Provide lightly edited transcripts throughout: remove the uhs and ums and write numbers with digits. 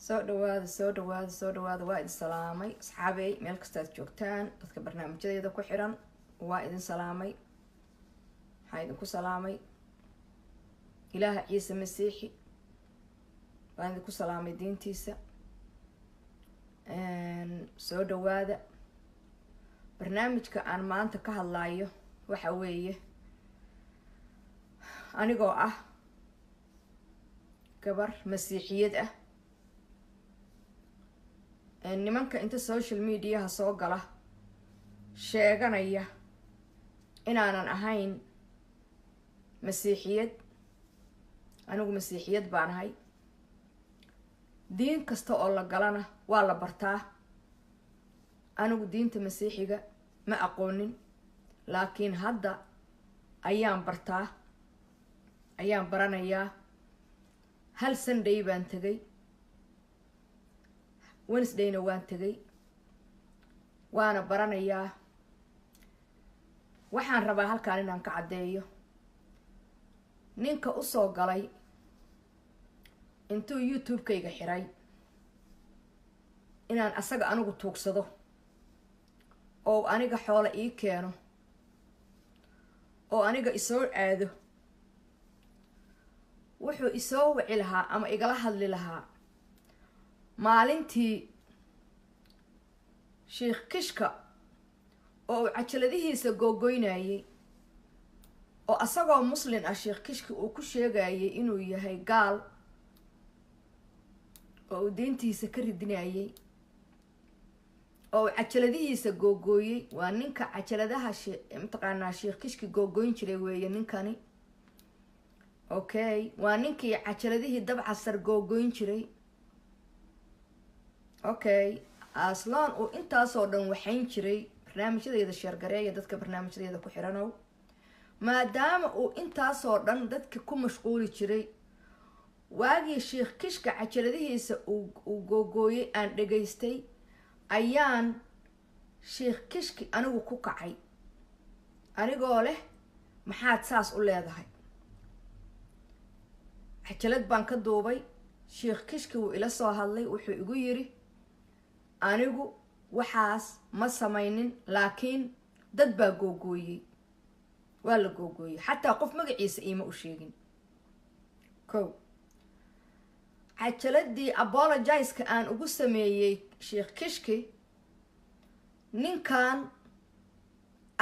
soo dhawaada waa idin salaamay asxaabey meel kasta aad joogtaan dadka barnaamijyadeeda ku xiran waa idin salaamay waxaa idinku salaamay ilaaha ciise masiixi waan idinku salaamay diintiisa soo dhawaada barnaamijka aan maanta ka hadlayo waxa weeye anigoo ah gabar masiixiyad ah nimanka inta social mediaha soo gala sheeganaya inaanan ahayn masiixiyad anigu masiixiyad baan ahay diin kasta oo la galana waa la bartaa anigu diinta masiixiga ma aqoonin laakiin hadda ayaan baranayaa hal Sunday baan tagay Wednesdayna waan tagay waana baranayaa waxaan rabaa halkaan inaan ka caddeeyo ninka u soo galay intuu YouTube-kayga xiray inaan asaga anigu tuugsado oo aniga xoolo ii keeno oo aniga isoo aado wuxuu isoo wici lahaa ama igala hadli lahaa maalintii Sheekh Kishka oo cajaladihiisa googoynayay oo asagoo muslim ah Sheekh Kishka uu ku sheegayay inuu yahay gaal oo diintiisa ka ridinayay oo cajaladihiisa googooyay waa ninka cajaladaha imtixaanaa Sheekh Kishka googoyn jiray weeye ninkani okay waa ninkii cajaladihii dabcasar googoyn jiray okay aslan oo intaasoo dhan waxayn jiray barnaamijyadeeda sheergareeya dadka barnaamijyadeeda ku xiranow maadaama uu intaasoo dhan dadka ku mashquuli jiray waagii Sheekh Kishka cajaladihiisa uu googooyay aan dhageystay ayaan Sheekh Kishki anigu ku kacay anigoo leh maxaad saas u leedahay cajalad baan ka duubay Sheekh Kishki wuu ila soo hadlay wuxuu igu yiri anigu waxaas ma samaynin laakiin dad baa googooyay waa la googooyay xataa qof magaciisa iima u sheegin cajaladii apologize-ka aan ugu sameeyay Sheekh Kishki ninkan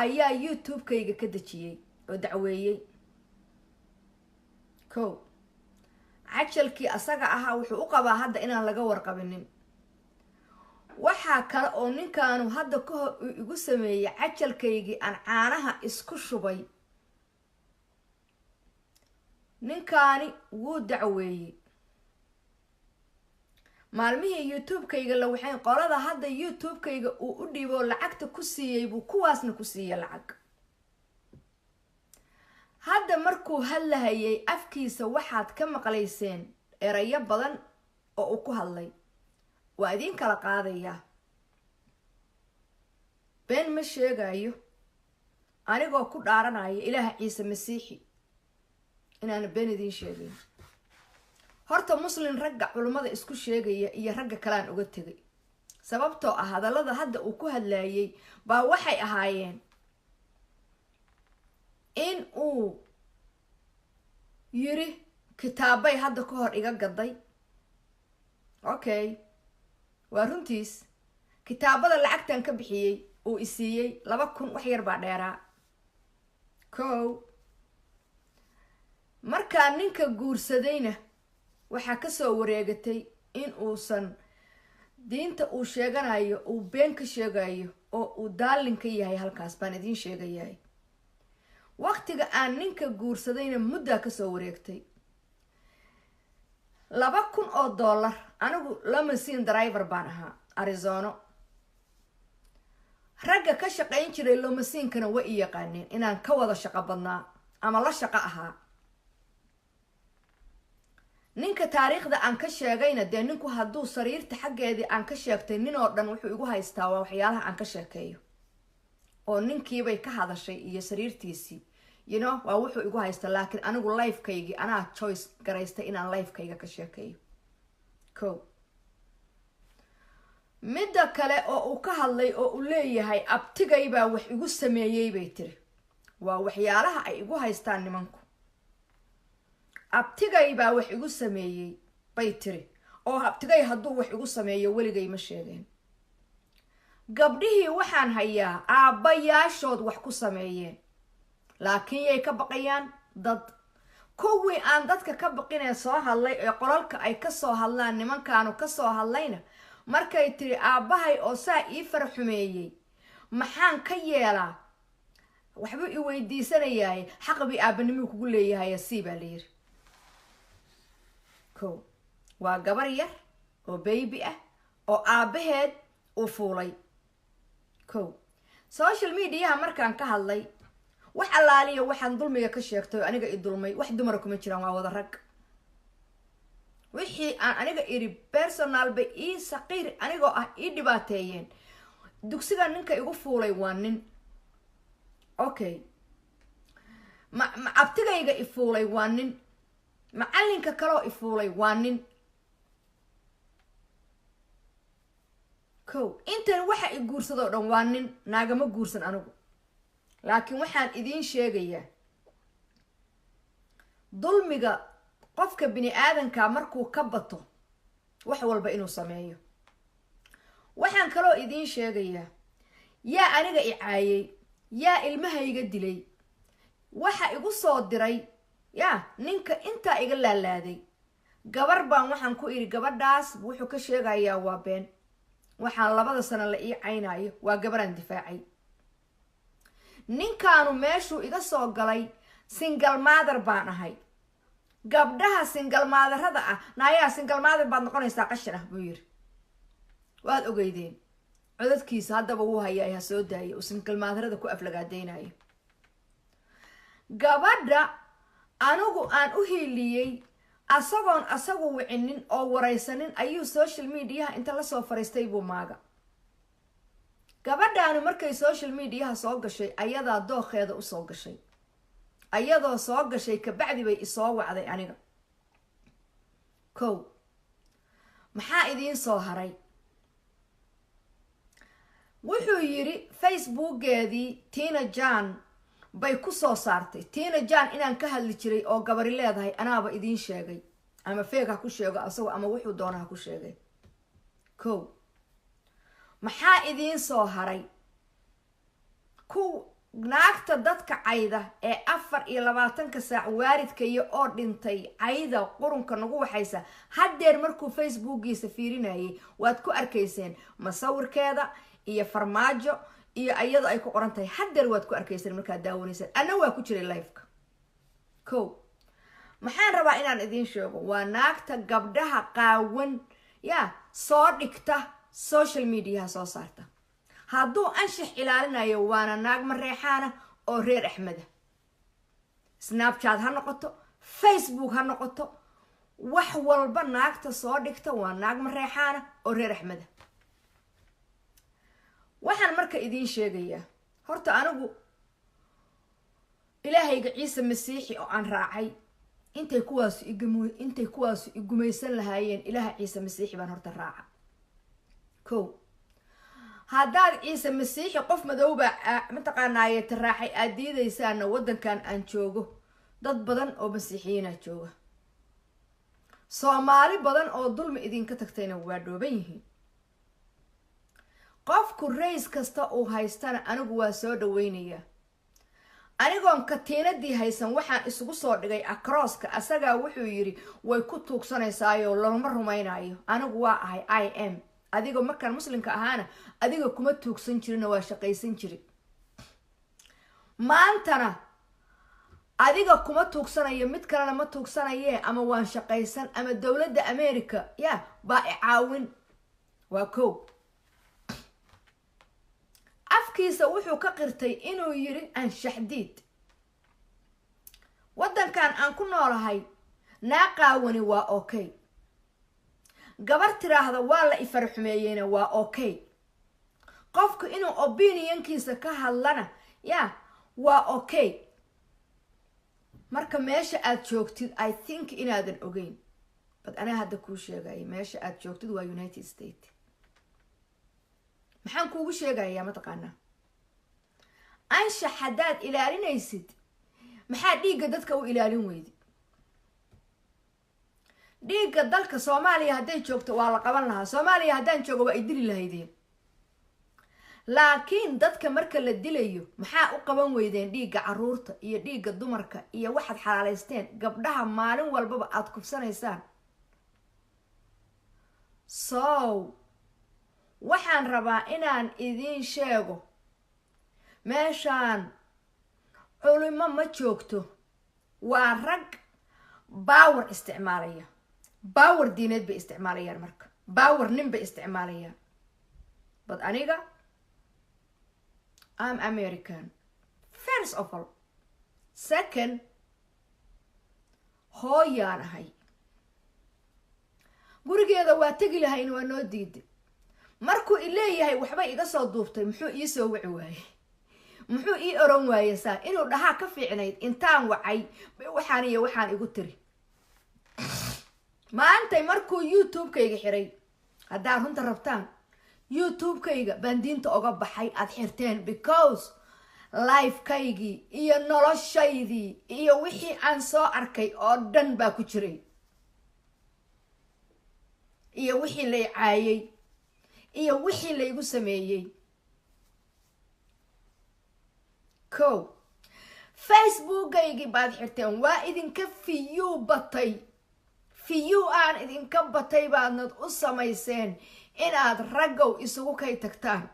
ayaa YouTube-kayga ka dajiyay oo dacweeyay cajalkii asaga ahaa wuxuu u qabaa hadda inaan laga warqabinin waxaa kale oo ninkaanu hadda ka hor igu sameeyay cajalkaygii aan caanaha isku shubay ninkaani wuu dacweeyay maalmihii YouTube-kayga la waxay qolada hadda YouTube-kayga uu u dhiibo lacagta ku siiyay buu kuwaasna ku siiyay lacag hadda markuu hadlahayay afkiisa waxaad ka maqlayseen erayo badan oo uu ku hadlay waa idin kala qaadaya been ma sheegayo anigoo ku dhaaranaya ilaaha ciise masiixi inaan been idin sheegin horta muslim ragga culimada isku sheegaya iyo ragga kale aan uga tagay sababtoo ah hadallada hadda uu ku hadlayay baa waxay ahaayeen in uu yiri kitaabay hadda ka hor iga gaday okay waa runtiis kitaabada lacagtan ka bixiyay uu isiiyay 2,000 wax yar baa dheeraa markaa ninka guursadayna waxaa ka soo wareegatay in uusan diinta uu sheeganayo uu been ka sheegayo oo uu daalin ka yahay halkaas baan idin sheegayaa waqtiga aan ninka guursadayna muddo ka soo wareegtay $2,000 anigu limousine driver baan ahaa Arizona ragga ka shaqayn jiray limousine-kana way yaqaaneen inaan ka wada shaqo badnaa ama la shaqo ahaa ninka taariikhda aan ka sheegayna dee ninku hadduu sariirta xaggeedii aan ka sheegtay nin oo dhan wuxuu igu haystaa waa waxyaalaha aan ka sheekeeyo oo ninkiibay ka hadashay iyo sariirtiisii waa wuxuu igu haysta laakiin anigu life-kaygii anaa choice garaystay inaan life-kayga ka sheekeeyo midda kale oo uu ka hadlay oo uu leeyahay abtigay baa wax igu sameeyay bay tiri waa waxyaalaha ay igu haystaan nimanku abtigay baa wax igu sameeyay bay tiri oo abtigay hadduu wax igu sameeyo weligay ma sheegeen gabdhihii waxaan hayaa aabbayaashood wax ku sameeyeen laakiin yay ka baqayaan dad kuwii aan dadka ka baqinee soo hadlay ee qolalka ay ka soo hadlaan nimankaanu ka soo hadlayna markay tiri aabbahay oo saa ii farxumeeyey maxaan ka yeelaa waxbuu i weydiisanayaay xaqbii aabanimuu kugu leeyahay sii baa la yiri kow waa gabar yar oo baby ah oo aabaheed uu fuulay kow social mediaha markaan ka hadlay wax allaaliya waxaan dulmiga ka sheegtay aniga i dulmay wax dumar kuma jiraan waa wada rag wixii aan aniga iri personal bay ii saqiir anigoo ah ii dhibaateeyeen dugsiga ninka igu fuulay waa nin okay ma abtigayga i fuulay waa nin macalinka kaloo i fuulay waa nin kow intan waxa i guursadoo dhan waa nin naagama guursan anigu laakiin waxaan idiin sheegayaa dulmiga qofka bini aadanka markuu ka bato wax walba inuu sameeyo waxaan kaloo idiin sheegayaa yaa aniga i caayay yaa ilmahayga dilay waxa igu soo diray yaa ninka intaa iga laalaaday gabar baan waxaan ku iri gabadhaas wuxuu ka sheegayaa waa been waxaan 2 sano la ii caynayo waa gabaraan difaacay ninkaanu meeshuu iga soo galay single mother baan ahay gabdhaha single motherada ah naayaa single mother baad noqonaysaa qashin ah buu yiri waad ogeydeen codadkiisa haddaba wuu hayaa ha soo daayay oo single motherada ku aflagaadeynayo gabadha anigu aan u hiiliyey asagu wicinin oo waraysanin ayuu social mediaha inta la soo fariistay buu maaga gabadhaanu markay social mediaha soo gashay ayadaa dooqeeda u soo gashay ayadoo soo gashay kabacdi bay isoo wacday aniga kow maxaa idiin soo haray wuxuu yiri facebookeedii Tina Jan bay ku soo saartay Tina Jan inaan ka hadli jiray oo gabari leedahay anaaba idiin sheegay ama feeg ha ku sheego asagu ama wuxuu doonaa ku sheegay kow maxaa idiin soo haray ku naagta dadka cayda ee 24 saac waaridka iyo oo dhintay cayda qurunka nagu waxaysa hadeer markuu facebookiisa fiirinayay waad ku arkayseen masawirkeeda iyo farmaajo iyo ayada ay ku qoran tahay hadeer waad ku arkayseen markaa daawanaysan ana waa ku jiray live-ka kow maxaan rabaa inaan idiin sheego waa naagta gabdhaha qaawan yaa soo dhigta social media soo saarta hadduu anshax ilaalinayo waana naag mareexaana oo reer Axmed Snapchat ha noqoto Facebook ha noqoto wax walba naagta soo dhigta waa naag mareexaana oo reer Axmed waxaan marka idiin sheegayaa horta anigu ilaahayga Ciise Masiixi oo aan raacay intay kuwaas igumaysan lahaayeen ilaaha Ciise Masiixi baan horta raaca kow haddaad Ciise Masiixi qof madowba mataqaanaaye taraaxay aad diidaysaana waddankan aan joogo dad badan oo masiixiyiina jooga Soomaali badan oo dulmi idinka tagtayna waa dhooban yihiin qofku rays kasta uu haystana anigu waa soo dhaweynaya anigoon katiinadii haysan waxaan isugu soo dhigay acrosska asaga wuxuu yiri way ku tuugsanaysaayoo lama rumaynayo anigu waa ahay I am adiga markaan muslimka ahaana adiga kuma tuugsan jirina waa shaqaysan jiri maantana adiga kuma tuugsanayo mid kalena ma tuugsanayee ama waan shaqaysan ama dawladda America yaa baa caawin waa kow afkiisa wuxuu ka qirtay inuu yiri aan shaxdiid waddankan aan ku noolahay naaqaawani waa okay gabar tiraahda waa la ifarxumeeyeen waa okay qofku inuu opinionkiisa ka hadlana yaa waa okay marka meesha aad joogtid I think inaadan ogeyn bad ana hadda ku sheegay meesha aad joogtid waa United States maxaan kuugu sheegayaa mataqaanaa anshax haddaad ilaalinaysid maxaa dhiigga dadka u ilaalin weydi dhiigga dalka Soomaaliya hadday joogto waa la qaban lahaa Soomaaliya haddaan joogo waa idili lahaydeen laakiin dadka marka la dilayo maxaa u qaban weydeen dhiigga caruurta iyo dhiigga dumarka iyo waxaad xalaaleysteen gabdhaha maalin walbaba aad kufsanaysaan so waxaan rabaa inaan idin sheego meeshaan culimo ma joogto waa rag power isticmaalaya power diineed bay isticmaalayaan marka power nin bay isticmaalayaan but aniga I'm American first of all second hooyaan ahay gurigeeda waa tagi lahayn waa noo diiday markuu ileeyahay waxba iga soo duubtay muxuu ii soo wici waayay muxuu ii oran waayay saa inuu dhahaa ka fiicnayd intaan wacay waxaan iyo waxaan igu tiri maantay markuu YouTube-kayga xiray haddaad runta rabtaan YouTube-kayga baan diinta oga baxay aad xirteen because life-kaygii iyo noloshaydii iyo wixii aan soo arkay oo dhan baa ku jiray iyo wixii la caayay iyo wixii la igu sameeyay ko Facebook-kaygii baad xirteen waa idinka fiyu batay fiyu aan idinka batay baadnad u samayseen inaad raggow isugu kay tagtaan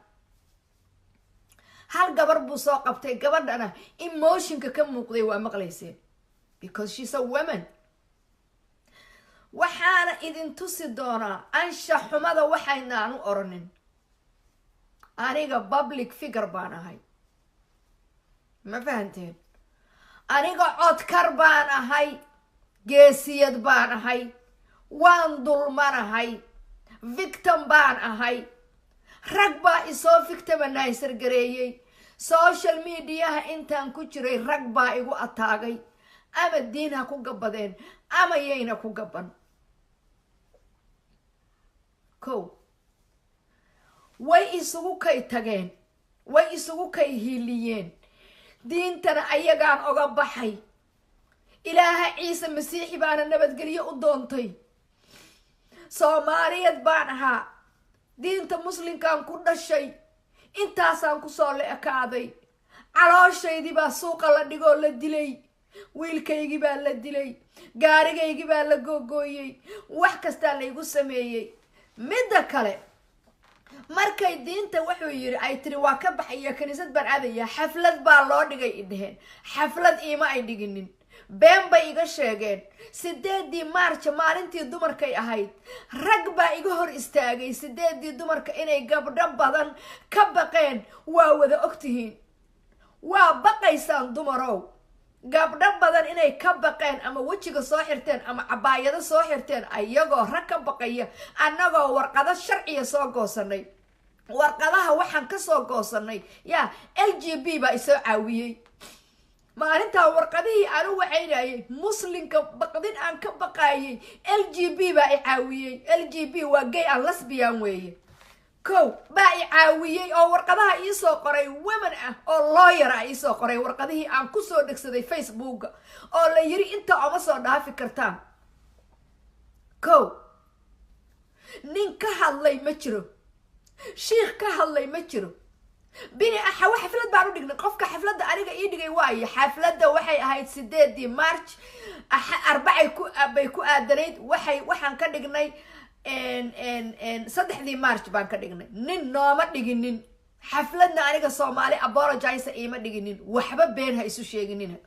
hal gabar buu soo qabtay gabadhana emotionka ka muuqday waa maqlayseen because she's a woman waxaana idin tusi doonaa anshax xumada waxaynaan u oranin aniga public figure baan ahay ma fahanteen aniga codkar baan ahay geesiyad baan ahay waan dulmanahay victim baan ahay rag baa isoo victimanizer gareeyay social mediaha intaan ku jiray rag baa igu ataagay ama diin ha ku gabadeen ama yayna ku gaban ko way isugu kay tageen way isugu kay hiiliyeen diintana ayagaan oga baxay ilaaha ciise masiixi baana nabadgelyo u doontay Soomaaliyad baan ahaa diinta muslimkaan ku dhashay intaasaan ku soo leekaaday calooshaydi baa suuqa la dhigoo la dilay wiilkaygii baa la dilay gaarigaygii baa la googooyay wax kasta la igu sameeyay midda kale markay diinta wuxuu yiri ay tiri waa ka baxaya kaniisad baan aadaya xaflad baa loo dhigay idheen xaflad iima ay dhiginin been bay iga sheegeen 8 March maalintii dumarkay ahayd rag baa iga hor istaagay 8 dumarka inay gabdho badan ka baqeen waa wada ogtihiin waa baqaysaan dumarow gabdho badan inay ka baqeen ama wajiga soo xirteen ama cabaayada soo xirteen ayagoo rag ka baqaya annagoo warqado sharciya soo goosanay warqadaha waxaan ka soo goosanay yaa LGB baa isoo caawiyay maalinta warqadihii aan u waxaynayay muslimka baqdin aan ka baqayay LGB baa i caawiyay LGB waa gay and lesbian weeye ko baa i caawiyay oo warqadaha ii soo qoray women ah oo lawyer ah ii soo qoray warqadihii aan ku soo dhigsaday Facebook oo la yiri inta oma soo dhaafi kartaan ko nin ka hadlay ma jiro sheekh ka hadlay ma jiro bini waxa xaflad baan u dhignay qofka xafladda aniga ii dhigay waaye xafladda waxay ahayd 8 March arbacay ku aadanayd waxaan ka dhignay 3 March baan ka dhignay nin nooma dhiginin xafladna aniga Soomaali apologize iima dhiginin waxba been ha isu sheeginina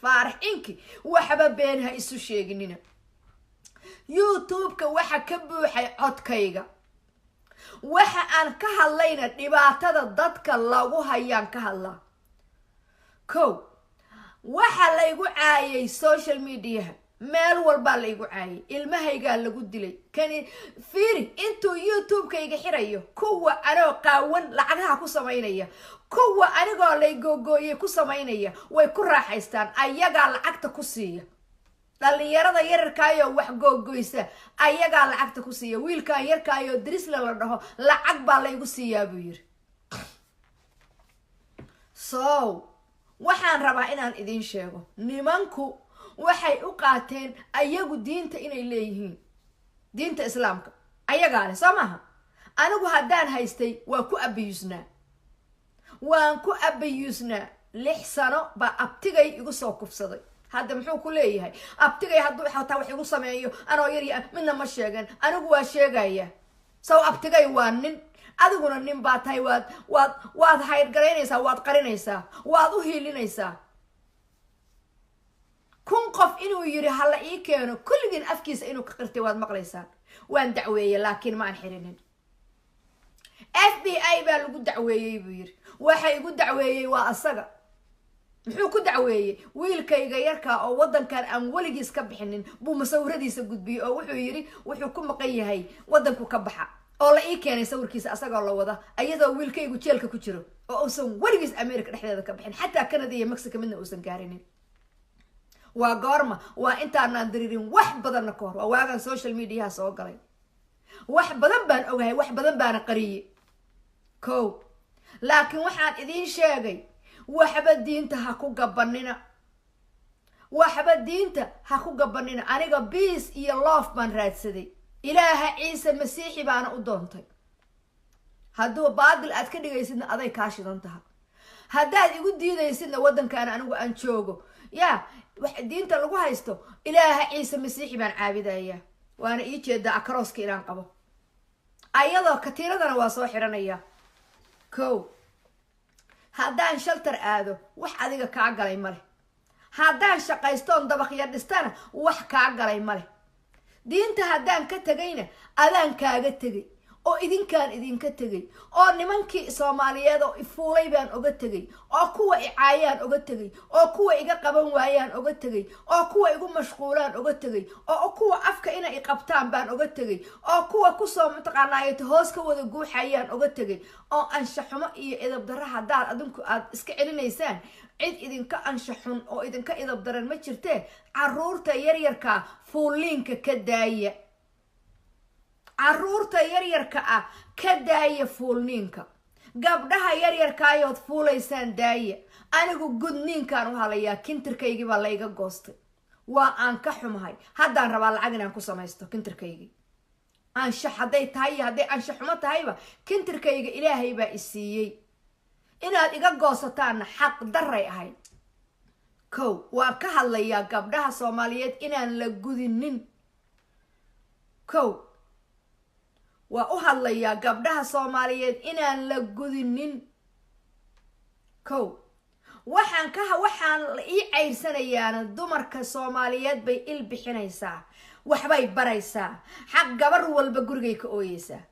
faarax inki waxba been ha isu sheeginina YouTube-ka waxa ka buuxay codkayga waxa aan ka hadlayna dhibaatada dadka lagu hayaan ka hadlaa ko waxa la igu caayay social media meel walba la igu caayay ilmahayga lagu dilay kani fiiri intuu YouTube-kayga xirayo kuwa anoo qaawan lacagaha ku sameynaya kuwa anigoo la googooyay ku sameynaya way ku raaxaystaan ayaga lacagta ku siiya dhalinyarada yararkaayo wax googoysa ayagaa lacagta ku siiya. wiilkan yarkaayo Drisla la dhaho lacag baa la igu siiyaa buu yiri. So waxaan rabaa inaan idin sheego nimanku waxay u qaateen ayagu diinta inay leeyihiin, diinta islaamka ayagaa leh soo maaha. anigu haddaan haystay waan ku abiyusnaa 6 sano baa abtigay igu soo kufsaday. hadda muxuu ku leeyahay abtigay hadduu xataa wax igu sameeyo anoo yar midna ma sheegan, anigu waa sheegaya. So abtigay waa nin, adiguna nin baa tahay. waad hayrgaraynaysaa, waad qarinaysaa, waad u hiilinaysaa. 1000 qof inuu yiri hala ii keeno kulligin afkiisa inuu ka qirtay waad maqlaysaan. waan dacweeyay laakiin ma aan xirinin. FBI baa lagu dacweeyay buu yiri. waxa igu dacweeyay waa asaga. muxuu ku dacweeyay wiilkayga yarka oo wadankan aan waligiis ka bixinin buu masawiradiisa gudbiyay oo wuxuu yiri wuxuu ku maqan yahay wadanku ka baxa oo la ii keenay sawirkiisa asagoo la wada ayadoo wiilkaygu jeelka ku jiro oo uusan waligiis America dhexdeeda ka bixin xataa Canada iyo Mexico midna uusan gaarinin. waa goorma waa intaanaan diriirin wax badan ka hor. waa waagan social media soo galay. wax badan baan ogahay, wax badan baan qariyay. laakiin waxaan idin sheegay waxba diinta ha ku gabanina, waxba diinta ha ku gabanina. aniga peace iyo love baan raadsaday. ilaaha ciise masiixi baana u doontay. hadduu baadil aad ka dhigaysidna aday kaa shidan tahay. haddaad igu diidaysidna wadankan anigu aan joogo wax diinta lagu haysto ilaaha ciise masiixi baan caabidaya. waana ii jeedaa akarooska inaan qabo ayadoo katiiradana waa soo xiranaya. haddaan shelter aado wax adiga kaa galay male. haddaan shaqaystoon dabaqya dhistana wax kaa galay male. diinta haddaan ka tegayna adaan kaaga tegay oo idinkaan idinka tegay oo nimankii Soomaaliyeed oo ifuulay baan oga tegay oo kuwa icaayaan oga tegay oo kuwa iga qaban waayaan oga tegay oo kuwa igu mashquulaan oga tegay oo kuwa afka ina i qabtaan baan oga tegay oo kuwa ku soo mutaqaanaayto hoos ka wada guuxayaan oga tegay oo anshaxumo iyo idab darro haddaad adinku aad iska celinaysaan cid idinka anshaxun oo idinka idab daran ma jirtee caruurta yaryarka fuuliinka ka daaya. caruurta yaryarka ka daaya fuulniinka. gabdhaha yaryarka ayood fuulaysaan daaya. anigu gudniinkaan u halayaa kintirkaygii baa layga goostay. waa aan ka xumahay. haddaan rabaa lacag inaan ku samaysto kintirkaygii. anshax hadday tahay hadday anshaxumo tahayba kintirkayga ilaahay baa i siiyey. inaad iga goosataanna xaq daray ahayd. waan ka hadlayaa gabdhaha Soomaaliyeed inaan la gudinin. waa u hadlayaa gabdhaha Soomaaliyeed inaan la gudinin. waxaan la ii ceyrsanayaana dumarka Soomaaliyeed bay il bixinaysaa, waxbay baraysaa. xaq gabar walba gurigay ka ooyeysaa.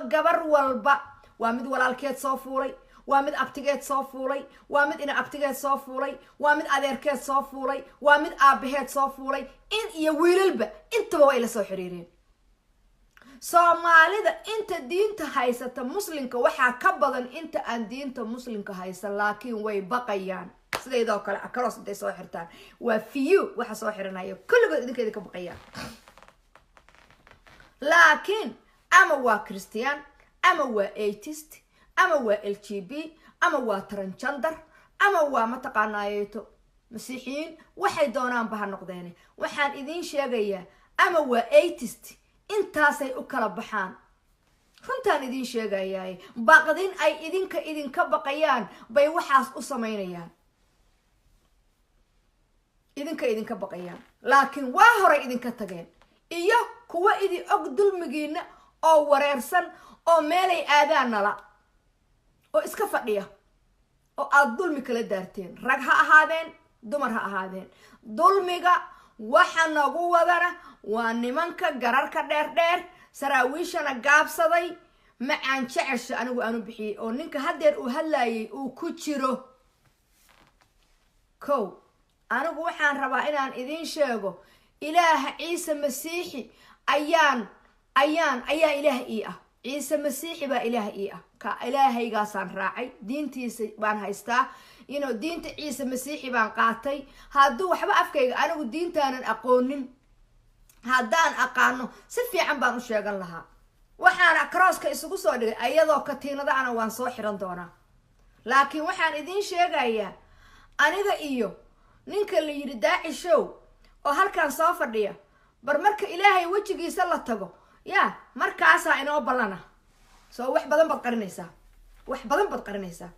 gabar walba waa mid walaalkeed soo fuulay, waa mid abtigeed soo fuulay, waa mid ina abtigeed soo fuulay, waa mid adeerkeed soo fuulay, waa mid aabaheed soo fuulay. in iyo wiilalba intaba way la soo xiriireen. Soomaalida inta diinta haysata muslimka waxaa ka badan inta aan diinta muslimka haysan, laakiin way baqayaan. sideedoo kale akaroos intay soo xirtaan waa fiyu waxa soo xiranaya kulligood idinkeeda ka baqayaan. laakiin ama waa Christian, ama waa atheist, ama waa LGB, ama waa transgender, ama waa mataqaanaayeeto masiixiin, waxay doonaan baha noqdeen. waxaan idin sheegayaa ama waa atheist intaasay u kala baxaan. runtaan idin sheegayaa baqdin ay idinka baqayaan bay waxaas u sameynayaan. idinka baqayaan laakiin waa hore idinka tageen. iyo kuwa idin og dulmigiina oo wareersan oo meelay aadaan nala oo iska fadhiya oo aad dulmi kala daarteen. rag ha ahaadeen, dumar ha ahaadeen. dulmiga waxa nagu wadana waa nimanka gararka dheer saraawiishana gaabsaday macaan jecesha anigu aanu bixiyay oo ninka hadeer uu hadlayay uu ku jiro. anigu waxaan rabaa inaan idin sheego ilaaha ciise masiixi ayaa ilaah ii ah. ciise masiixi baa ilaah ii ah ka ilaahaygaasaan raacay diintiisa baan haystaa diinta ciise masiixi baan qaatay hadduu waxba afkayga anigu diintaanan aqoonin haddaan aqaano si fiican baan u sheegan lahaa waxaana crosska isugu soo dhigay ayadoo katiinada ana waan soo xiran doonaa laakiin waxaan idiin sheegayaa aniga iyo ninka la yidhi daacishow oo halkan soo fadhiya bar marka ilaahay wejigiisa la tago yaa markaasaa inoo ballana soo wax badan baad qarinaysaa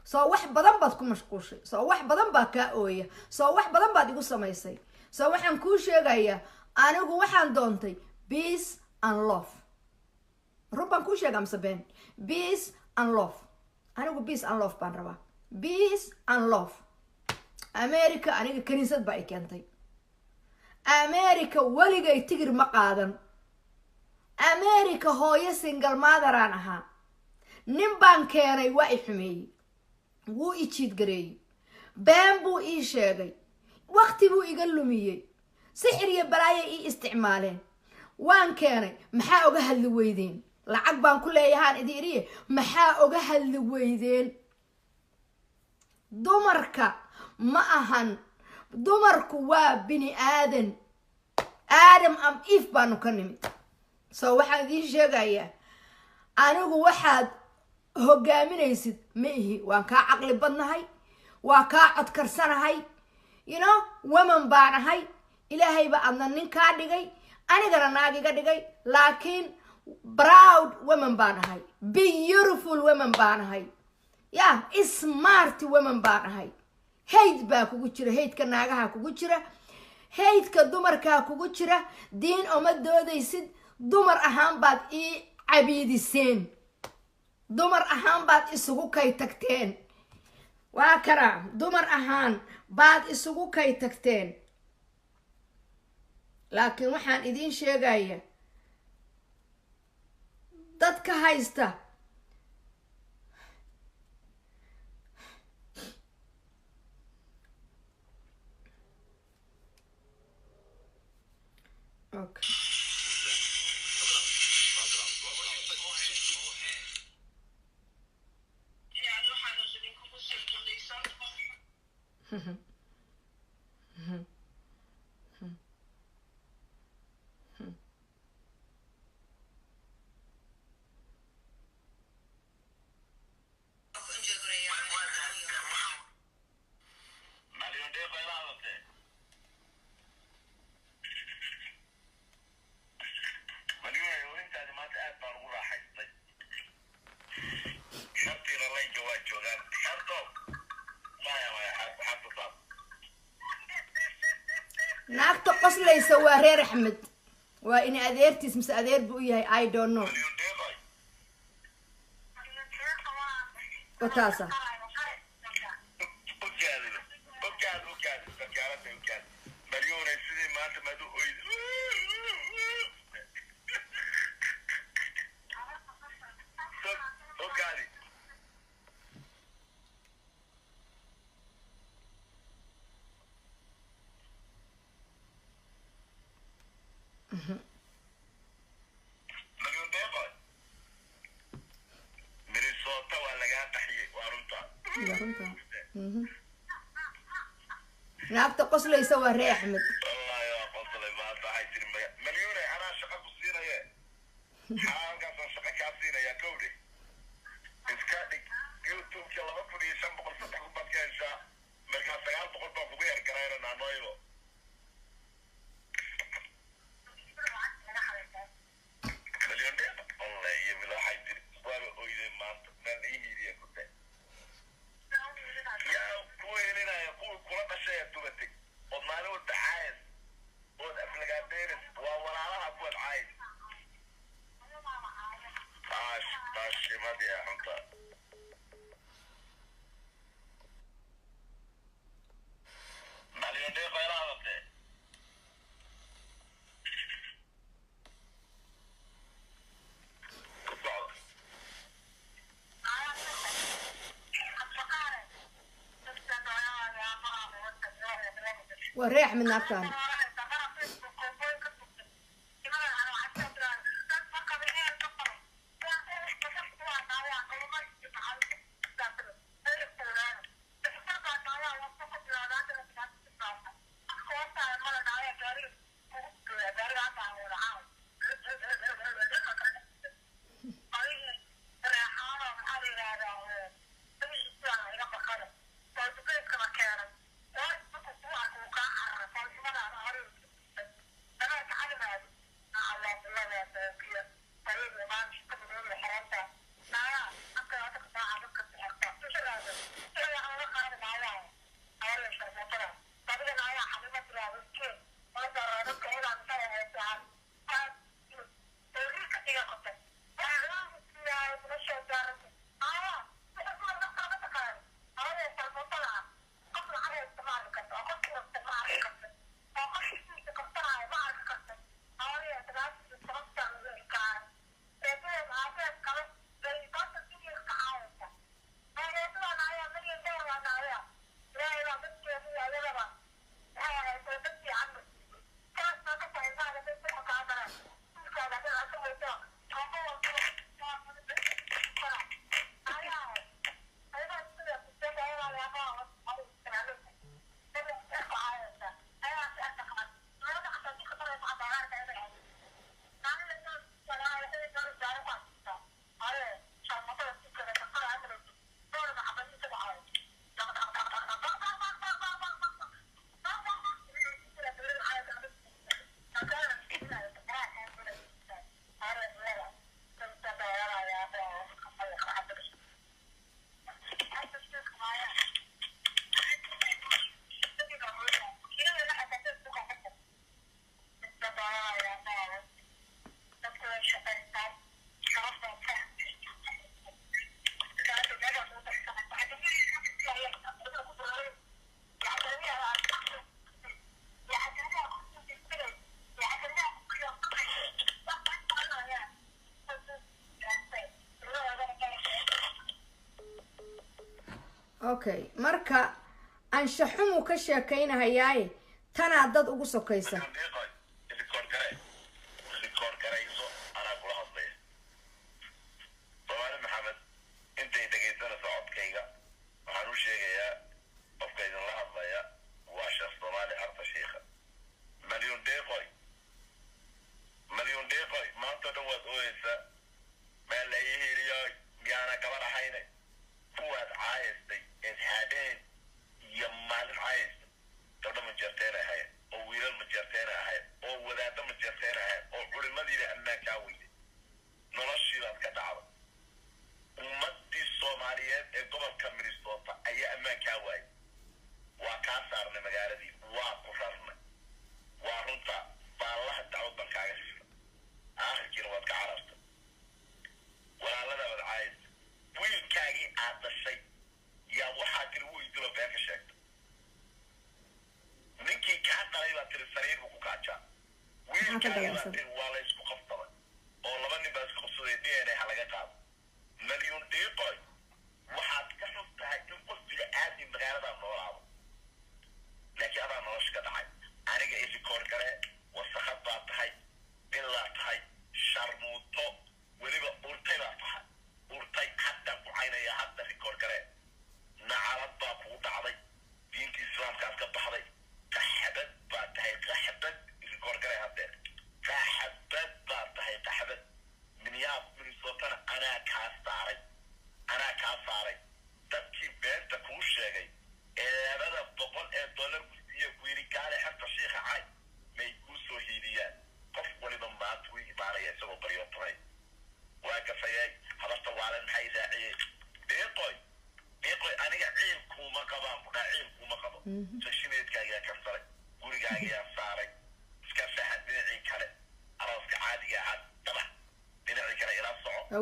soo wax badan baad ku mashquushay soo wax badan baa kaa ooya soo wax badan baad igu samaysay soo waxaan kuu sheegayaa anigu waxaan doontay peace and love run baan kuu sheegaa mise been peace and love anigu peace and love baan rabaa peace and love america aniga kaniisad baa i keentay america weligay tigir ma qaadan america hooyo single motheraan ahaa nin baan keenay waa i xumeeyey wuu i jiid gareeyey been buu ii sheegay waqti buu iga lumiyey sixir iyo balaayo ii isticmaaleen waan keenay maxaa oga hadli weydeen lacag baan ku leeyahaan idi iriye maxaa oga hadli weydeen dumarka ma ahan dumarku waa bini aadan aadam am if baanu ka nimid soo waxaan idiin sheegayaa anigu waxaad hogaaminaysid ma ihi waan kaa caqli badnahay waa kaa codkarsanahay woman baan ahay ilaahay ba adna nin kaa dhigay anigana naag iga dhigay laakiin proud woman baan ahay beautiful woman baan ahay smart woman baan ahay hayd baa kugu jira haydka naagaha kugu jira haydka dumarkaa kugu jira diin oma doodaysid dumar ahaan baad ii cabiidiseen dumar ahaan baad isugu kay tagteen waa kana dumar ahaan baad isugu kay tagteen laakiin waxaan idiin sheegaya dadka haysta okay naagta qoslaysa waa reer axmed waa in adeertiis mise adeer buu yahay I don't know wataasa naagta qoslaysa waa reer axmed وريح من أكتر okay marka anshaxumu ka sheekaynahayaay tanaa dad ugu sokaysa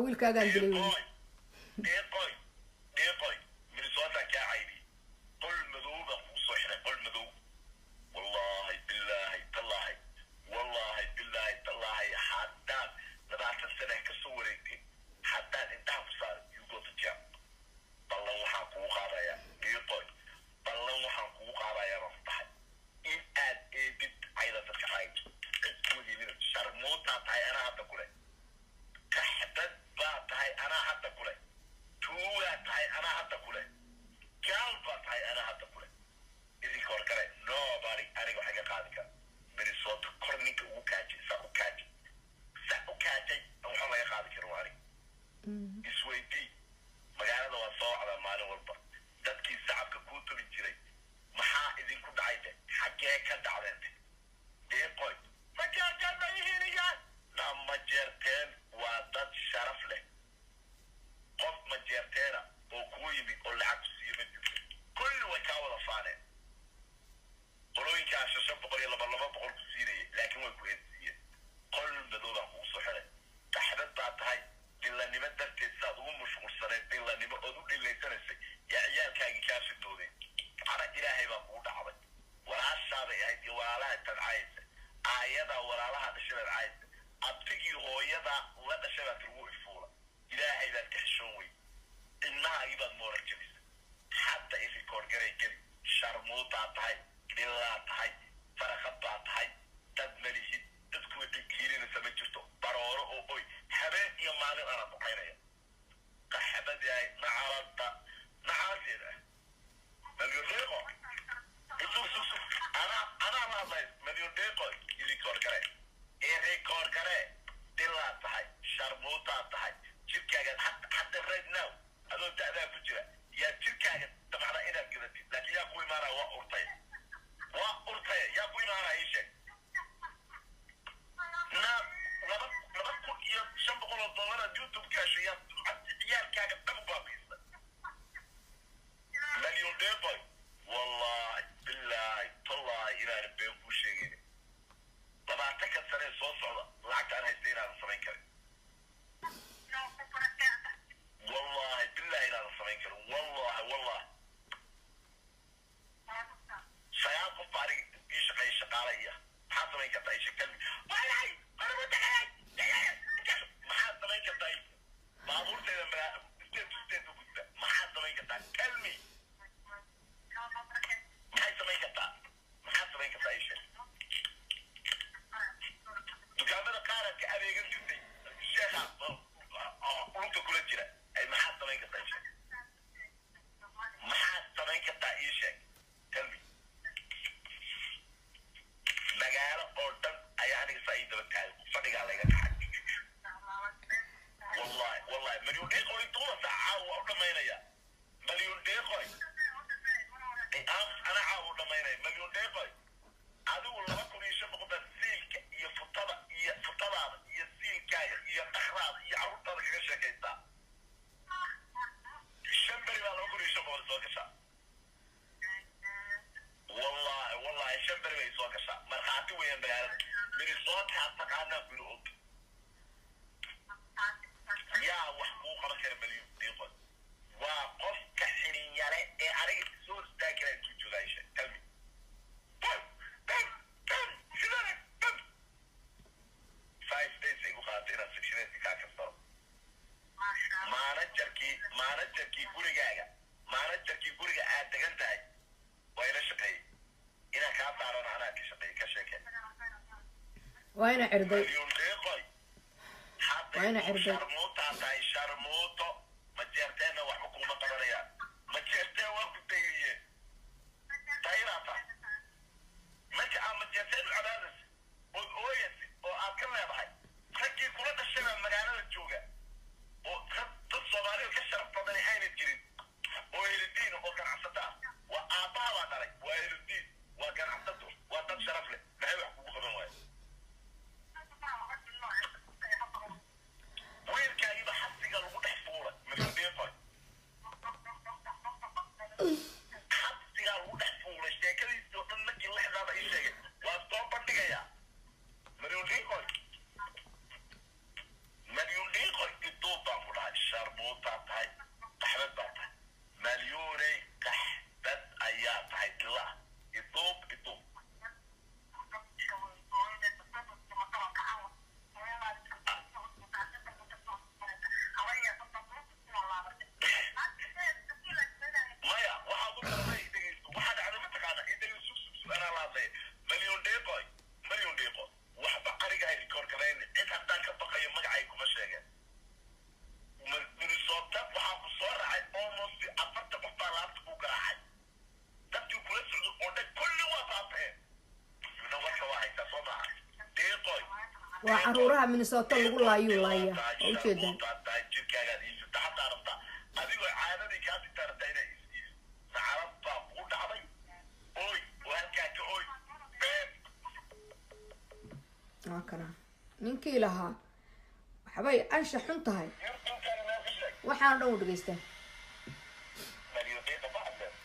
wiilkaagaan dilay حتى وين بقى مينيسوتا حتى قاعدنا في الأوضة يا وحقوق ركن مليون ديقون وقف كحنين يالي عليك سوس تاكل انتو جولايشة تلمي شنو 5 days يقول خاطينا سكشنتي كاكستو مانجركي gurigaaga managerkii guriga aad degan tahay waa ila shaqeeyay inaan kaa saaran anaa ka shaqeeyay ka sheekay waa ina cirday waa ina cirday sharmooto ma jeerteena wax xukuuma qabanaya ma jeerteen waa ku tegiye tayrata marka aan ma jeerteen cadaadis oo ooyasi oo aad ka leedahay raggii kula dhashayba magaalada jooga oo dad Soomaaliya ka sharaf badan ayna jirin oo ildiin oo ganacsataa waa aabaha waa dhalay waa ildiin waa ganacsato waa dad sharaf leh maxay wax kugu qaban waayeen wiilkaagiiba xabsiga lagu dhex fuulay milyaneer xabsiga lagu dhex fuulay sheekadiisii oo dhan markii lexdaaba ii sheegay waa soo bandhigayaa milyaneer iduu baan ku dhahay sharmuutaa tahay qaxbad baa tahay مليوني قحبت ايام تحت الله يطوب مايا واحد على متك انا يدري سوق انا لاضي مليون دقيقة واحد قريقة هاي الكور كمان انت عندك بقى مقعيكم مشاكل من الصوت waxaa ku soo raacay almost 40 qof baa laabta ku garaacay dadkii kula socdo oo dhan kulli waa baabeen ina waxa waa haysta soo maaha deeqoy waa caruuraha Minnesota lagu laaya oo jeedan jirkaaga iyo taxta arabta adigoo caadadii ka tirtay inay saarab baa ku dhacday oy halkaa ka oy kana ninkii lahaa waxbay ansha xun tahay waxaan dhow dhageystaa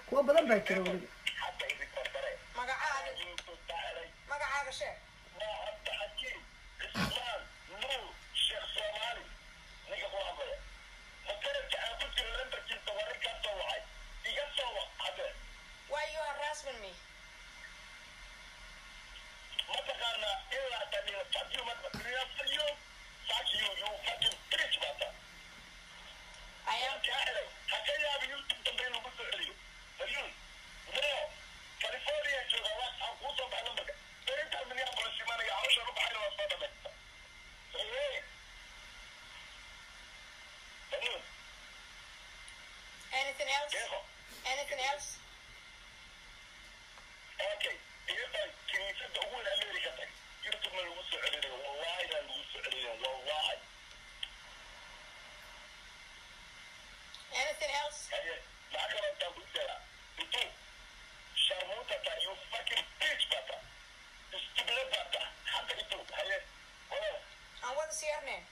kuwa badan baa jira waliba magacaaga sheeg Why you harassing me? I am. Anything else? Anything else? Okay. Can you send the whole America thing? You took me to Australia. Wallahi, I'm Australia. Wallahi. Anything else? You fucking bitch, bata. You stupid bata. And what is your name?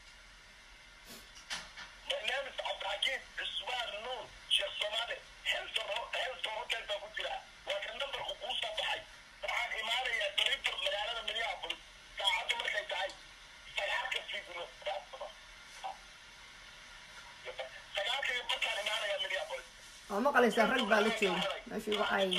My name is Abdakid Ismail Noor, Sheikh Somali. Hilton Hotel Bakutira. What a number of Gusta Bahai. Bahai Himalaya, director of Malala Minneapolis. Saad Merkai. Sayaka Figuro. Sayaka Bakar Himalaya Minneapolis. oo maqalaysa rag baa la jooga meeshii waxay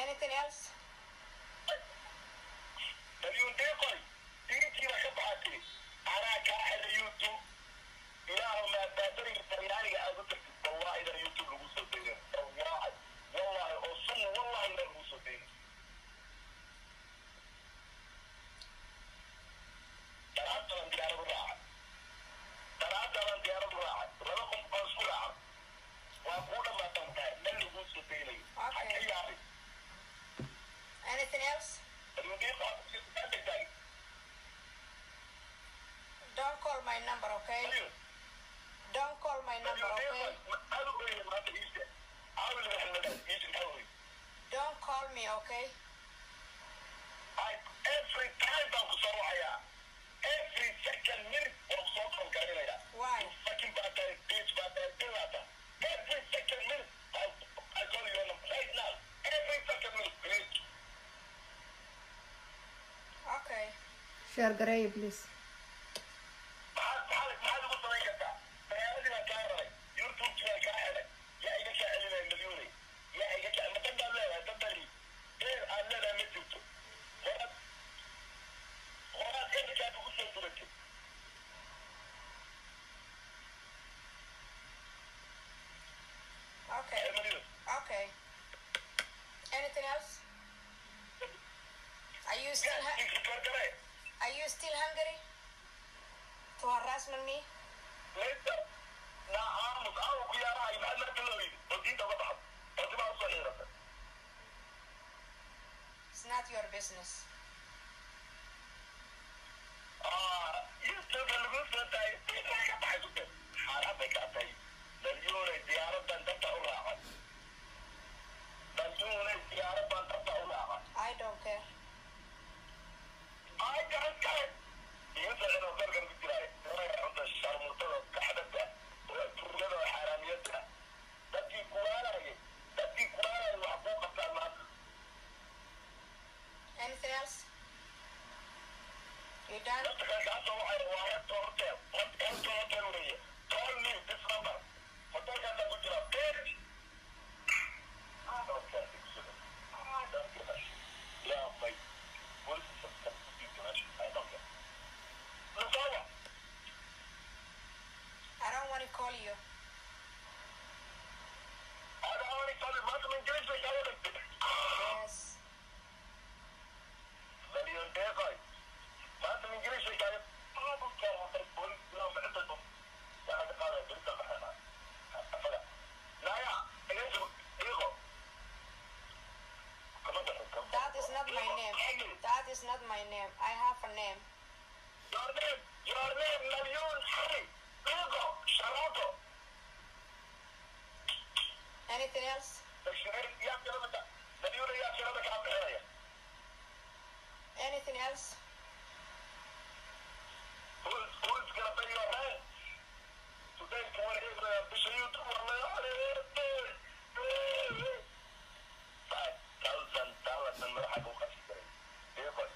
Anything else? Anything else? Don't call my number, okay? Don't call my number, okay? Don't call me, okay? Every time every second minute Why? you fucking bad bitch, bad every second minute share gareeya please. maxaad ugu samayn kartaa magaaladii baan kaa raray youtube baan kaa xelay yaa iga kaa celinaya milyuunay yaa iga kaa ma danbaad leedahay dandari dheer aad leedahay ma jirto horaad erkaad ugu soo duratay Okay. Okay. Anything else? Are you still are you still hungry to harassment me? later na aamus aw ku yaarahay maxaad marka loo yidhi oo diinta uga baxdo oo dibaa usoo xiirata It's not your business. youtube lagu soo tahay diinta ka baxay sute xaaraan bay kaa tahay dalyuunay diyaaradan dadka u raacay dalyuunay diyaaradan dadka u raacay I don't care. ay gacan kale inta inuu dalkan ku jiraayo cunta sharmuutada kaxdada turgada oo xaaraamiyada dadkii kulaalayay wax kuu qabtaan maanta Anything else? You done? dadka kale kaasoo waxay waayadta horteel hotel weeye call me this number hotelkaasaa ku jira page yaa may booliska I don't care. Nasawa. I don't want to call you. I don't want to call you. Mas English like I would. Yes. Million day. Mas English like I. I don't care what they pull. No, but it's a. Yeah, I can't do that. Naya, ego. That is not my name. That is not my name. I have a name. Your name, Million Harry. Ego, Sharato. Anything else? Anything else? Who's gonna pay your rent? Today, come on here, be sure you do $5,000 من مرحب وخسر. يقول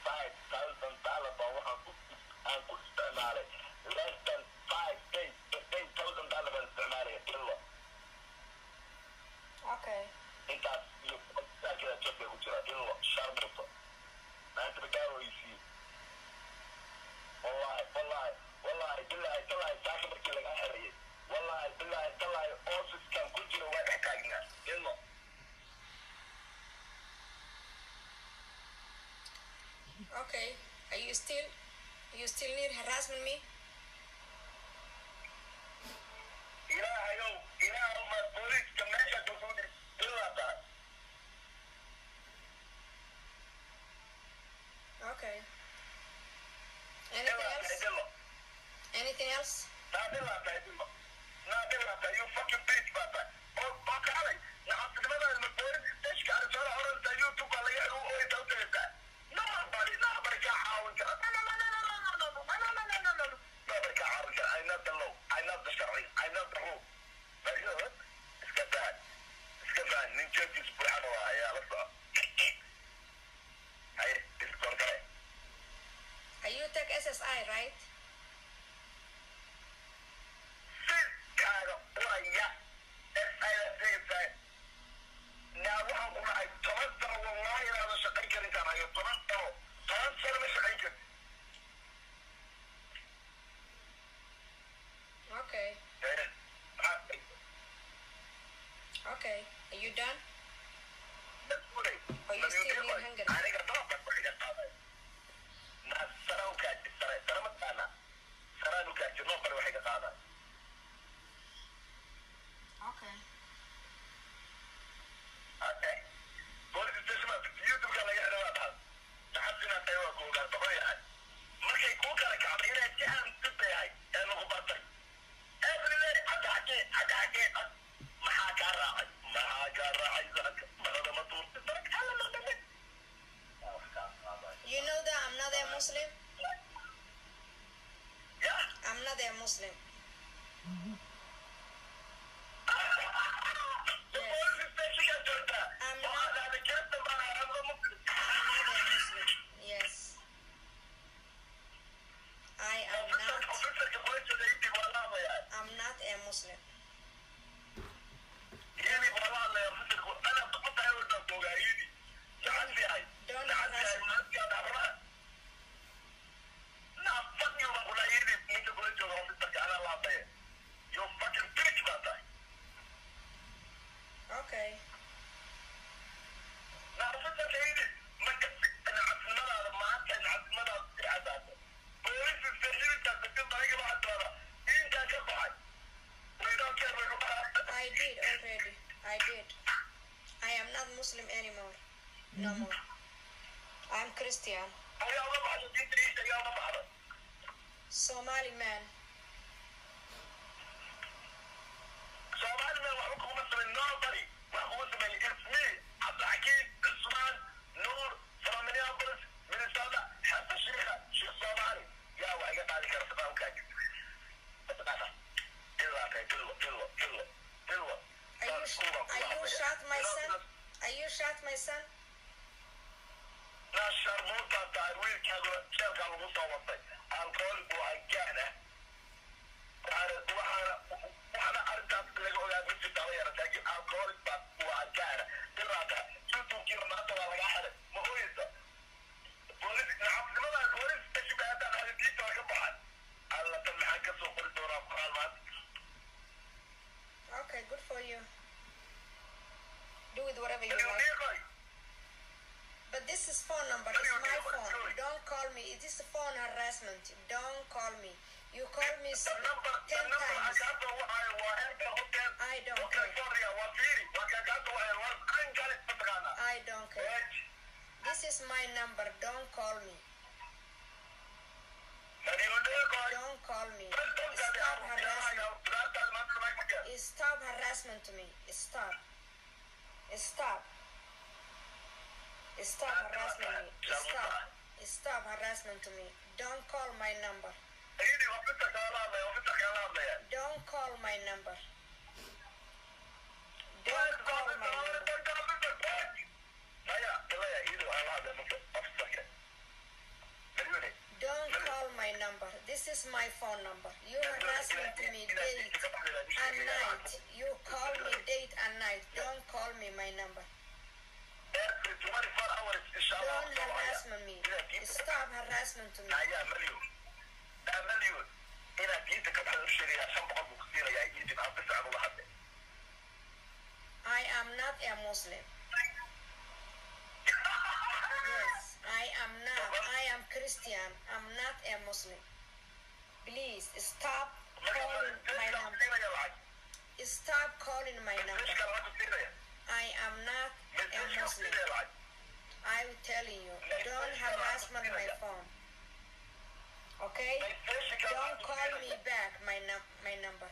$5,000 بوحة أنا كنت استعمالي. Less than 5 days, $15,000 بالاستعمالية كله. Okay. انت كده تشبه وجرا كله شربطه. ما انت بتقاوي فيه. والله بالله ساكن بكي لك أحرية. والله بالله أوسس كان كل جيل واحد يحتاجنا. يلا. Okay. Are you still need harassment me? إلهي ما البوليس كماشة تقول إلا بعد. Okay. Anything else? Anything else? You fucking bitch, Papa. Oh, fuck, Ali. Now, I'm going to the police. This guy is all around the YouTube. Nobody can out. Nobody can out. I know the law. I know the story. I know the rule. But you know, it's got that. Ninja is proud of it. Yeah, let's go. Hey, it's going to You take SSI, right? Okay. Okay. Are you done? Or you still need hungry? Okay. maxaa kaa raacay did already. I did. I am not Muslim anymore. No more. I'm Christian. Somali man. Somali man, what we call it, nobody. What we call it, it's me, Abdulhakeem Usman Noor from Minneapolis, Minnesota. حتى شيخ صومالي. يا واحد قال لي كذا تبغى وكذا. Are you shot my son? Are you shot my son? لا شرموطة تعويل كذا شركة المصوتة. القول وأجانا. وأنا أردت لقول هذا بس الدولة لكن القول وأجانا. تراك شو كيف ما تبغى ولا حد ما هو يسا. بوليس نعم لماذا البوليس تشبه هذا الحديث تراك بعد. الله تمنح كسر كل دورة قرارات. Okay, good for you. Do with whatever you like. But this is phone number. It's my phone. Don't call me. It is phone harassment. Don't call me. You call me 10 times. I don't care. I don't care. This is my number. Don't call me. Don't call me. Stop harassment. Stop harassment to me. Stop. Stop. Stop harassment me. Stop. Stop harassment to me. Don't call my number. Don't call my number. Don't call my number. Don't call my number. This is my phone number. You harassment me date and night. You call me date and night. Don't call me my number. Don't harassment me. Stop harassment to me. I am not a Muslim. Yes, I am not. I am Christian. I'm not a Muslim. Please stop calling my number. Stop calling my number. I am not a Muslim. I'm telling you, don't harass my phone. Okay? Don't call me back my number.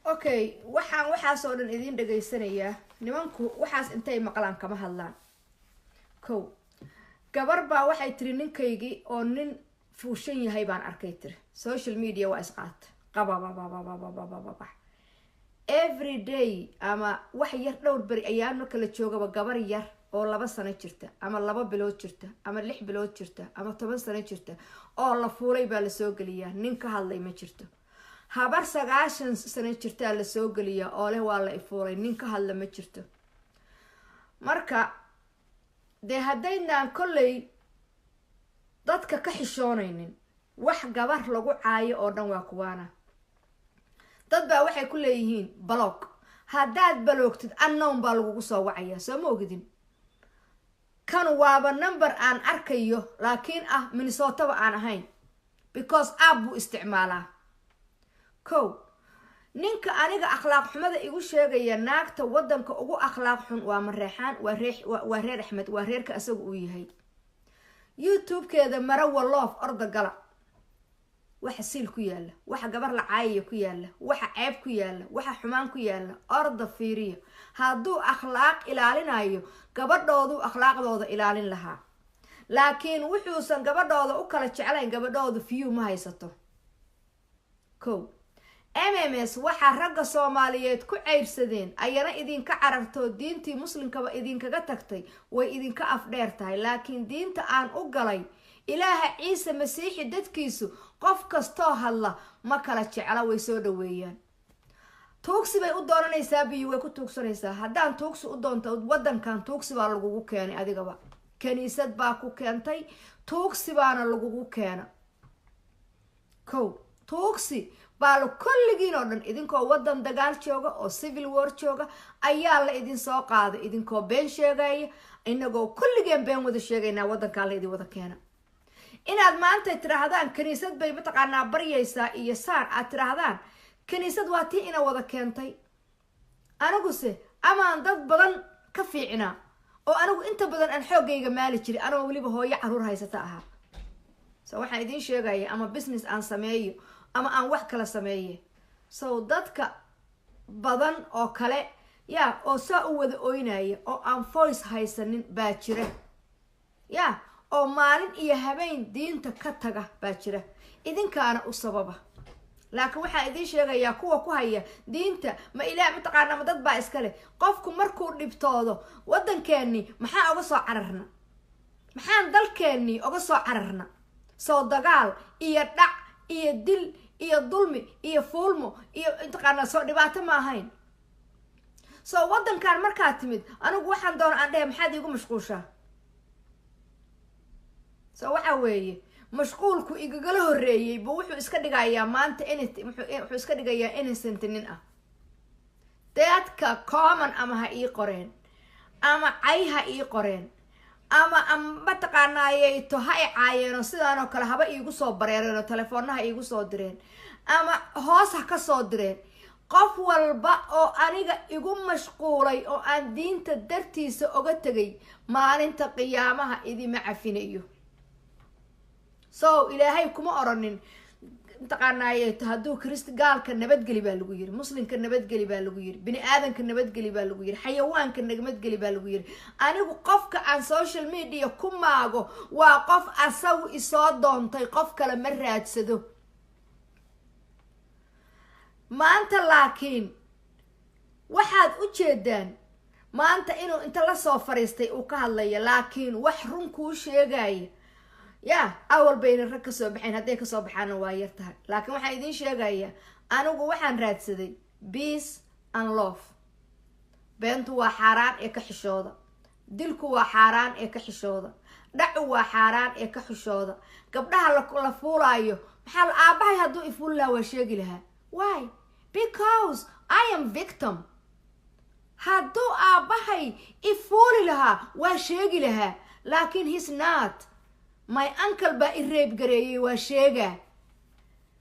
Okay, waxaas oo dhan idin dhageysanaya nimanku waxaas intay maqlaan kama hadlaan. Kow gabar baa waxay tiri ninkaygii oo nin fuushan yahay baan arkay tiri social media waa isqaat qaba every day ama wax yar dhowr bari ayaano kala joogaba gabar yar oo 2 sano jirta ama 2 bilood jirta ama 6 bilood jirta ama 10 sano jirta oo la fuulay baa la soo galiyaa nin ka hadlay ma jirto. habar 9 sano jirta la soo galiyaa oo leh waa la ifuulay nin ka hadla ma jirto. marka de hadaynaan kolley dadka ka xishoonaynin wax gabar lagu caayo oo dhan waa kuwaana. dad baa waxay ku leeyihiin block haddaad baloogtid unknown baa lagugu soo wacaya soo ma ogidin. kan waaba number aan arkayo laakiin Minnesota aan ahayn because abu isticmaalaa. kow ninka aniga akhlaaq xumada igu sheegaya naagta wadanka ugu akhlaaq xun waa Mareexaan waa reer Axmed waa reerka asagu uu yahay. YouTube-keeda mara waloof orda gala waxa siil ku yaala waxa gabar la caayiyo ku yaala waxa ceeb ku yaala waxa xumaan ku yaala orda fiiriyo hadduu akhlaaq ilaalinayo gabadhoodu akhlaaqdooda ilaalin lahaa laakiin wuxuusan gabadhooda u kala jeclayn gabadhoodu view ma haysato. kow MMS waxa ragga Soomaaliyeed ku ceyrsadeen ayana idinka cararto diintii muslimkaba idinkaga tagtay way idinka afdheer tahay laakiin diinta aan u galay ilaaha ciise masiixi dadkiisu qof kastoo hadla ma kala jecla way soo dhaweeyaan. tuugsi bay u dooranaysaa biyo way ku tuugsanaysaa haddaan tuugsi u doonto wadankan tuugsi baa lagugu keenay adigaba kaniisad baa ku keentay tuugsi baana lagugu keena. kow tuugsi baa la kulligiin oo dhan idinkoo wadan dagaal jooga oo civil war jooga ayaa la idin soo qaaday idinkoo been sheegaya inagoo kulligeen been wada sheegaynaa wadankaa la idin wada keena. inaad maanta tiraahdaan kaniisad bay mataqaanaa baryaysaa iyo saar aad tiraahdaan kaniisad waa tii ina wada keentay aniguse amaan dad badan ka fiicnaa oo anigu inta badan aan xoogayga maali jiray anoo weliba hooyo caruur haysata ahaa so waxaan idiin sheegaya ama business aan sameeyo ama aan wax kala sameeye so dadka badan oo kale ya oo saa u wada ooynaya oo aan voice haysanin baa jira ya oo maalin iyo habeen diinta ka taga baa jira idinkaana u sababa laakiin waxaan idiin sheegayaa kuwa ku haya diinta ma ilaah mataqaana ma dad baa iskale qofku markuu dhibtoodo waddankeennii maxaa uga soo cararna maxaan dalkeennii uga soo cararna soo dagaal iyo dhac iyo dil iyo dulmi iyo fuulmo iyo mataqaana soo dhibaato ma ahayn soo waddankan markaa timid anigu waxaan doona aan dhehe maxaad iigu mashquushaa soo waxaa weeye mashquulku igagala horreeyey buu wuxuu iska dhigayaa maanta wuxuu iska dhigayaa innocent nin ah dadka common ama ha ii qoreen ama cay ha ii qoreen ama mataqaanaayeyto ha i caayeenoo sidaanoo kale haba iigu soo bareereen oo teleefoonaha iigu soo direen ama hoos ha ka soo direen qof walba oo aniga igu mashquulay oo aan diinta dartiisa oga tegay maalinta qiyaamaha idima cafinayo so ilaahay kuma oranin mataqaanaaye hadduu gaalka nabadgeli baa lagu yiri muslimka nabadgeli baa lagu yiri bini aadanka nabadgeli baa lagu yiri xayawaanka nabadgeli baa lagu yiri anigu qofka aan social media ku maago waa qof asagu isoo doontay qof kale ma raadsado maanta laakiin waxaad u jeedaan maanta inuu inta la soo fariistay uu ka hadlaya laakiin wax run kuu sheegaya ya awal bayna rag ka soo baxeen hadday kasoo baxaana waa yar tahay laakiin waxaan idiin sheegaya anigu waxaan raadsaday peace and love beentu waa xaaraan ee ka xishooda dilku waa xaaraan ee ka xishooda dhacu waa xaaraan ee ka xishooda gabdhaha la fuulaayo maxaa aabahay hadduu ifuuli lahaa waa sheegi lahaa why because I am victim hadduu aabahay ifuuli lahaa waa sheegi lahaa laakiin he's not my uncle baa i reeb gareeyey waa sheegaa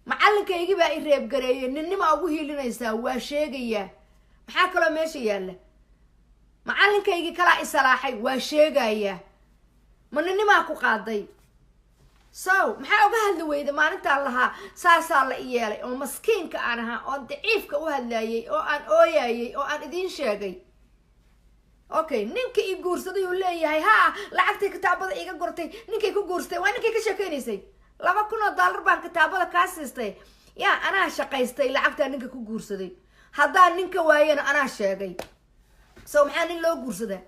macallinkaygii baa i reeb gareeyey ninnima ugu hiilinaysaa waa sheegayaa maxaa kaloo meesha yaalla macallinkaygii kalaa i salaaxay waa sheegayaa ma ninnimaa ku qaaday so maxaa uga hadli weyda maalintaan lahaa saasaa la i yeelay oo maskiinka aan ahaa oon daciifka u hadlaayay oo aan ooyayay oo aan idiin sheegay okay ninka i guursaday uu leeyahay ha lacagtay kitaabada iga gortay ninkay ku guursatay waa ninkay ka sheekeynaysay $2,000 baan kitaabada kaa siistay ya anaa shaqaystay lacagtaa ninka ku guursaday haddaan ninka waayana anaa sheegay so maxaa nin loo guursadaa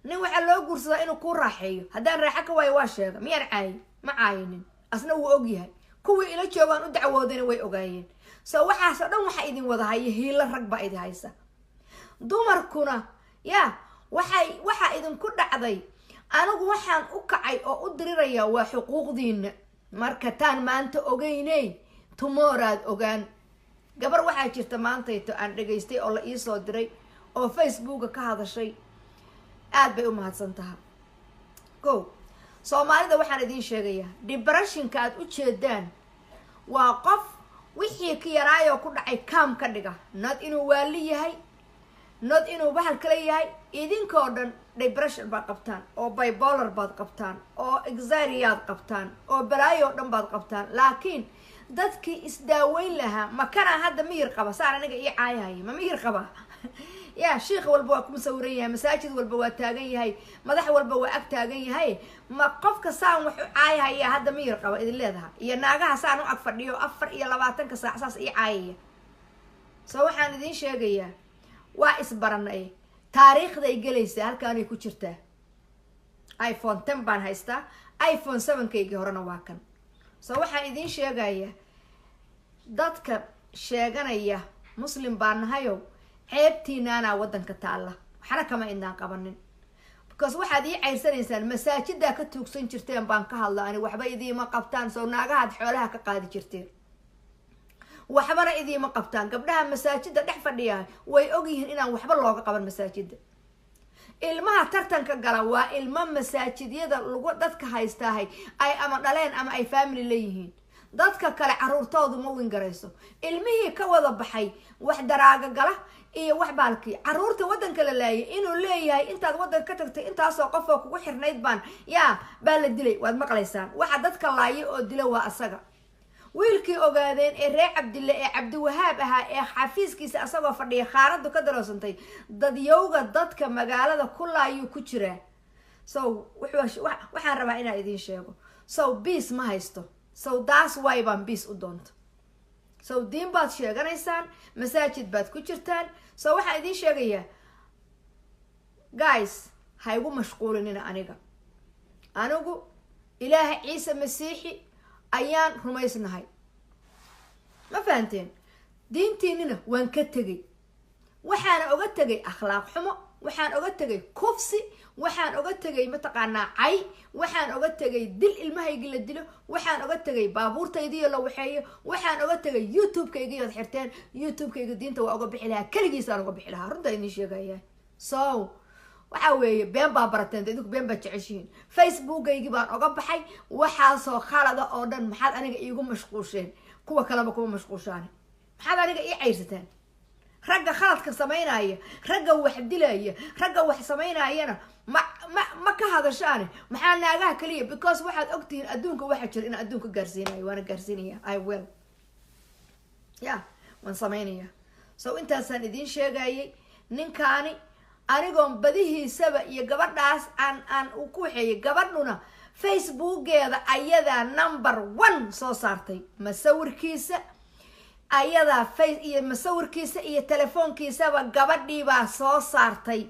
nin waxaa loo guursadaa inuu kuu raaxeeyo haddaan raaxo ka waayo waa sheega miyaan caayi ma caayinin asna wuu ogyahay kuwii ila joogaan u dacwoodayna way ogaayeen so waxaasoo dhan waxaa idin wada haya hiilo rag baa idin haysa dumarkuna ya waxaa idinku dhacday anigu waxaan u kacay oo u diriraya waa xuquuqdiina marka taan maanta ogeyney tumoraad ogaan gabar waxaa jirta maantayto aan dhegaystay oo la iisoo diray oo facebooka ka hadashay aad bay u mahadsan tahay go soomaalida waxaan idiin sheegayaa depressionka aad u jeedaan waa qof wixii ka yaraayoo ku dhacay kaam ka dhiga not inuu waali yahay not inuu bahal kala yahay idinkoo dhan depression baad qabtaan oo bipolar baad qabtaan oo anxiety qabtaan oo balaayo dhan baad qabtaan laakiin dadkii isdaaweyn lahaa ma kana hadda miyir qaba saan aniga ii caayay ma miyir qaba ya sheekh walba waa ku sawiran yahay masaajid walba waa taagan yahay madax walba waa ag taagan yahay ma qofka saan wax u caayaya hadda miyir qaba idin leedahay iyo naagaha saan u ag fadhiyo 24 saac saas ii caayaya soo waxaan idiin sheegayaa waa isbaranay taariikhday galaysa halkaanay ku jirtaa iPhone 10 baan haystaa iPhone 7kaygii horena waa kan soo waxaan idiin sheegayaa dadka sheeganaya muslim baan nahayo ceebtiinaana waddanka taalla waxna kama idaan qabanin because waxaad ii ceyrsanaysaan masaajiddaa ka tuugsan jirteen baan ka hadla ani waxba idiima qabtaan soo naagahaad xoolaha ka qaadi jirteen waxbana idiima qabtaan gabdhaha masaajidda dhex fadhiya way ogyihiin inaan waxba looga qaban masaajidda ilmaha tartanka gala waa ilmo masaajidyada lagu dadka haystaahay ay ama dhaleen ama ay family leeyihiin dadka kale caruurtoodu ma wingarayso ilmihii ka wada baxay wax daraaga gala iyo wax baalkii caruurta wadanka la laayay inuu leeyahay intaad wadanka ka tagtay intaasoo qof oo kugu xirnayd baan yaa baa la dilay waad maqlaysaan waxa dadka laayay oo dila waa asaga wiilkii ogaadeen ee reer cabdille ee cabdiwahaab ahaa ee xafiiskiisa asagoo fadhiya khaaradu ka daroosantay dadyowga dadka magaalada ku laayuu ku jiraa so waxaan rabaa inaan idiin sheego so biis ma haysto so that's why baan biis u doonto so diin baad sheeganaysaan masaajid baad ku jirtaan so waxaan idiin sheegayaa guys ha igu mashquulinina anigu ilaaha ciise masiixi ayaan rumaysnahay ma fahanteen diintiinina waan ka tegay waxaan oga tegay akhlaaq xumo waxaan oga tegay kufsi waxaan oga tegay mataqaanaa cay waxaan oga tegay dil ilmahaygi la dilo waxaan oga tegay baabuurtaydiyo la waxeeyo waxaan oga tegay youtube-kaygiyood xirteen youtube-kayga diinta waa oga bixi lahaa keligiisaan oga bixi lahaa runtaa idiin sheegaya so waxa weeye been baa barateen idinku been baa jeceshihiin facebookaygi baan oga baxay waxaasoo khalada oo dhan maxaad aniga iigu mashquusheen kuwa kaleba kuma mashquushaan maxaad aniga ii cayrsateen ragga khaladka samaynaya ragga wax dilaya ragga wax samaynayana ma ka hadashaane maxaa naagaha kaliya because waxaad ogtihiin adduunka waxa jira in adduunka gaarsiinayo waana gaarsiinaya I will waan samaynaya so intaasaan idiin sheegayay ninkaani anigoon badihiisaba iyo gabadhaas aan ku waxeeyay gabadhuna facebookeeda ayadaa number 1 soo saartay masawirkiisa ayadaa iyo masawirkiisa iyo telefoonkiisaba gabadhiibaa soo saartay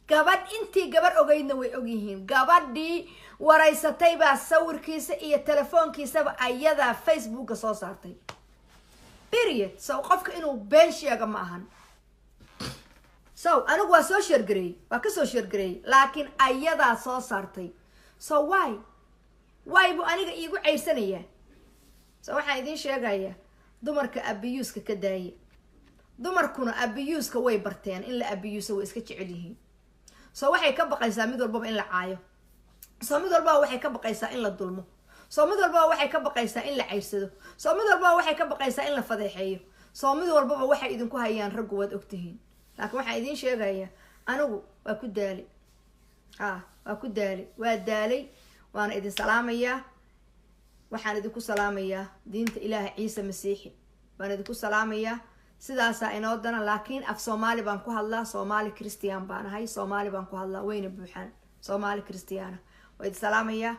gabadh intii gabadh ogeydna way ogyihiin gabadhii waraysatay baa sawirkiisa iyo telefoonkiisaba ayadaa facebooka soo saartay period so qofka inuu been sheega ma ahan so anigu waa soo sheergareeyey waa kasoo sheergareeyey laakiin ayadaa soo saartay so why buu aniga iigu cayrsanayaa so waxaan idiin sheegayaa dumarka abiyuuska ka daaya dumarkuna abiyuuska way barteen in la abiyuuso way iska jecel yihiin so waxay ka baqaysaa mid walbaba in la caayo so mid walbaba waxay ka baqaysaa in la dulmo so mid walbaba waxay ka baqaysaa in la cayrsado so mid walbaba waxay ka baqaysaa in la fadeexeeyo so mid walbaba waxay idinku hayaan raggu waad ogtihiin laakiin waxaan idiin sheegayaa anigu waa ku daali waa daalay waana idin salaamayaa waxaan idinku salaamayaa diinta ilaaha ciise masiixi waan idinku salaamayaa sidaasaa inoo dana laakiin af soomaali baan ku hadlaa soomaali christian baan ahay soomaali baan ku hadlaa wayna buuxaan soomaali christiana waa idin salaamayaa